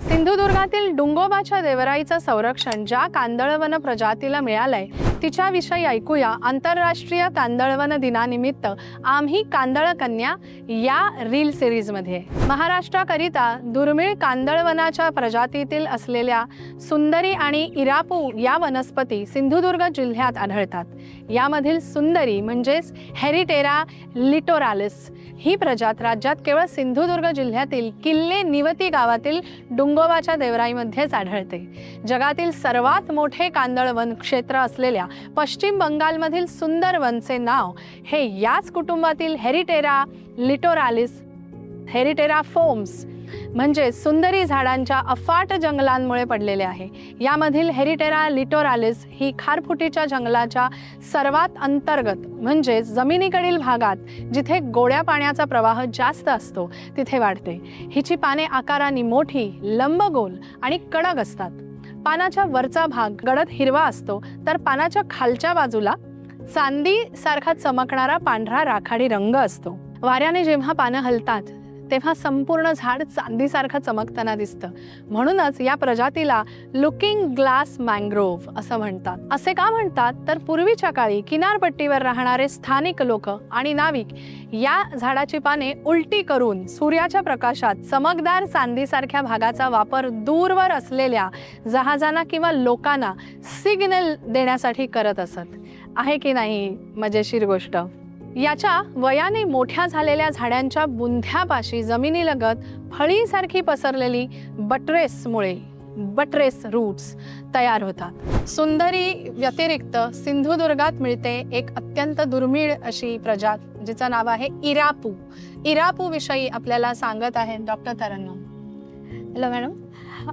सिंधुदुर्गातील डुंगोबाच्या देवराईचं संरक्षण ज्या कांदळवन प्रजातीला मिळालंय तिच्याविषयी ऐकूया आंतरराष्ट्रीय कांदळवन दिनानिमित्त आम्ही कांदळकन्या या रील सिरीजमध्ये। महाराष्ट्राकरिता दुर्मिळ कांदळवनाच्या प्रजातीतील असलेल्या सुंदरी आणि इरापू या वनस्पती सिंधुदुर्ग जिल्ह्यात आढळतात। यामधील सुंदरी म्हणजेच हेरिटेरा लिटोरालिस ही प्रजात राज्यात केवळ सिंधुदुर्ग जिल्ह्यातील किल्ले निवती गावातील डुंगोबाच्या देवराईमध्येच आढळते। जगातील सर्वात मोठे कांदळवन क्षेत्र असलेल्या पश्चिम बंगालमधील सुंदरवनचे नाव हे याच कुटुंबातील हेरिटेरा लिटोरालिस हेरिटेरा फोम्स म्हणजे सुंदरी झाडांच्या अफाट जंगलांमुळे पडलेले आहे। यामधील हेरिटेरा लिटोरालिस ही खारफुटीच्या जंगलाच्या सर्वात अंतर्गत म्हणजे जमिनीकडील भागात जिथे गोड्या पाण्याचा प्रवाह जास्त असतो तिथे वाढते। हिची पाने आकाराने मोठी, लंबगोल आणि कडक असतात। पानाच्या वरचा भाग गडद हिरवा असतो तर पानाच्या खालच्या बाजूला चांदी सारखा चमकणारा पांढरा राखाडी रंग असतो। वाऱ्याने जेव्हा पानं हलतात तेव्हा संपूर्ण झाड चांदीसारखं चमकताना दिसतं। म्हणूनच या प्रजातीला लुकिंग ग्लास मँग्रोव्ह असं म्हणतात। असे का म्हणतात तर पूर्वीच्या काळी किनारपट्टीवर राहणारे स्थानिक लोक आणि नाविक या झाडाची पाने उलटी करून सूर्याच्या प्रकाशात चमकदार चांदीसारख्या भागाचा वापर दूरवर असलेल्या जहाजांना किंवा लोकांना सिग्नल देण्यासाठी करत असत। आहे की नाही मजेशीर गोष्ट। याच्या वयाने मोठ्या झालेल्या झाडांच्या बुंध्यापाशी जमिनीलगत फळीसारखी पसरलेली बट्रेस रूट्स तयार होतात। सुंदरी व्यतिरिक्त सिंधुदुर्गात मिळते एक अत्यंत दुर्मिळ अशी प्रजात जिचं नाव आहे इरापू। इरापू विषयी आपल्याला सांगत आहेत डॉक्टर तरन्नुम। हॅलो मॅडम,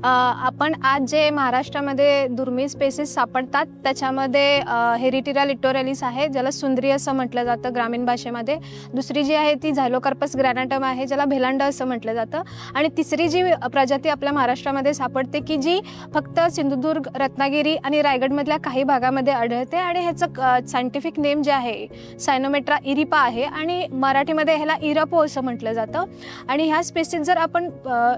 आपण आज जे महाराष्ट्रामध्ये दुर्मिळ स्पेसीस सापडतात त्याच्यामध्ये हेरिटेरा लिटोरालिस आहे, ज्याला सुंदरी असं म्हटलं जातं ग्रामीण भाषेमध्ये। दुसरी जी आहे ती झायलोकार्पस ग्रॅनाटम आहे, ज्याला भेलांड असं म्हटलं जातं। आणि तिसरी जी प्रजाती आपल्या महाराष्ट्रामध्ये सापडते की जी फक्त सिंधुदुर्ग, रत्नागिरी आणि रायगडमधल्या काही भागामध्ये आढळते आणि ह्याचं सायंटिफिक नेम जे आहे सायनोमेट्रा इरिपा आहे आणि मराठीमध्ये ह्याला इरापो असं म्हटलं जातं। आणि ह्या स्पेसीस जर आपण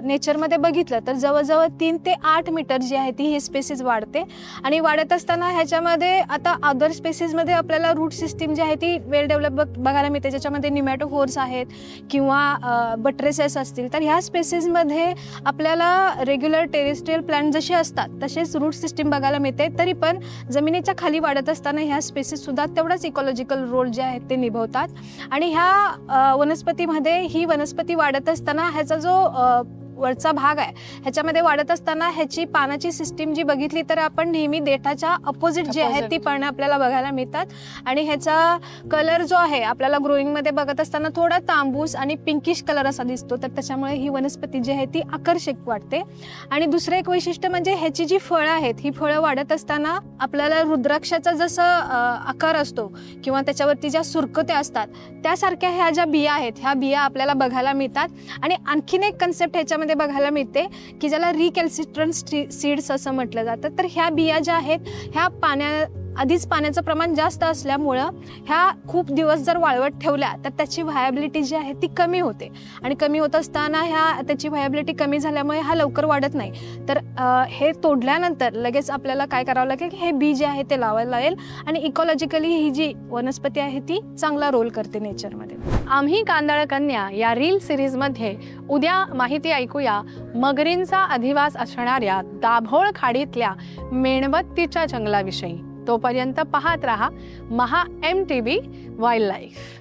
नेचरमध्ये बघितलं तर जवळजवळ 3 ते 8 मीटर जी आहे ती ही स्पेसीस वाढते। आणि वाढत असताना ह्याच्यामध्ये आता अदर स्पेसीसमध्ये आपल्याला रूट सिस्टीम जी आहे ती वेल डेव्हलप बघायला मिळते, ज्याच्यामध्ये निमॅटोफोर्स आहेत किंवा बट्रेसेस असतील। तर ह्या स्पेसीसमध्ये आपल्याला रेग्युलर टेरेस्ट्रियल प्लांट जसे असतात तसेच रूट सिस्टीम बघायला मिळते। तरी पण जमिनीच्या खाली वाढत असताना ह्या स्पेसीससुद्धा तेवढाच इकॉलॉजिकल रोल जे आहेत ते निभवतात। आणि ह्या वनस्पतीमध्ये ही वनस्पती वाढत असताना ह्याचा जो वरचा भाग आहे ह्याच्यामध्ये वाढत असताना ह्याची पानाची सिस्टीम जी बघितली तर आपण नेहमी देठाच्या अपोजिट जी आहे ती पानं आपल्याला बघायला मिळतात। आणि ह्याचा कलर जो आहे आपल्याला ग्रोईंगमध्ये बघत असताना थोडा तांबूस आणि पिंकिश कलर असा दिसतो। तर त्याच्यामुळे ही वनस्पती जी आहे ती आकर्षक वाटते। आणि दुसरं एक वैशिष्ट्य म्हणजे ह्याची जी फळं आहेत ही फळं वाढत असताना आपल्याला रुद्राक्षाचा जसं आकार असतो किंवा त्याच्यावरती ज्या सुरकत्या असतात त्यासारख्या ह्या ज्या बिया आहेत ह्या बिया आपल्याला बघायला मिळतात। आणि आणखीन एक कन्सेप्ट ह्याच्यामध्ये बघायला मिळते की ज्याला रिकॅल्सिट्रंट सीड्स असं म्हटलं जातं। तर ह्या बिया ज्या आहेत ह्या आधीच पाण्याचं प्रमाण जास्त असल्यामुळं ह्या खूप दिवस जर वाळवत ठेवल्या तर त्याची व्हायबिलिटी जी आहे ती कमी होते। आणि कमी होत असताना त्याची व्हायबिलिटी कमी झाल्यामुळे हा लवकर वाढत नाही। तर हे तोडल्यानंतर लगेच आपल्याला काय करावं लागेल की हे बी जे आहे ते लावायला लागेल। आणि इकॉलॉजिकली ही जी वनस्पती आहे ती चांगला रोल करते नेचरमध्ये। आम्ही कांदळकन्या या रील सिरीजमध्ये उद्या माहिती ऐकूया मगरींचा अधिवास असणाऱ्या दाभोळ खाडीतल्या मेणबत्तीच्या जंगलाविषयी। तोपर्यंत पाहत रहा महा MTV वाईल्ड लाईफ।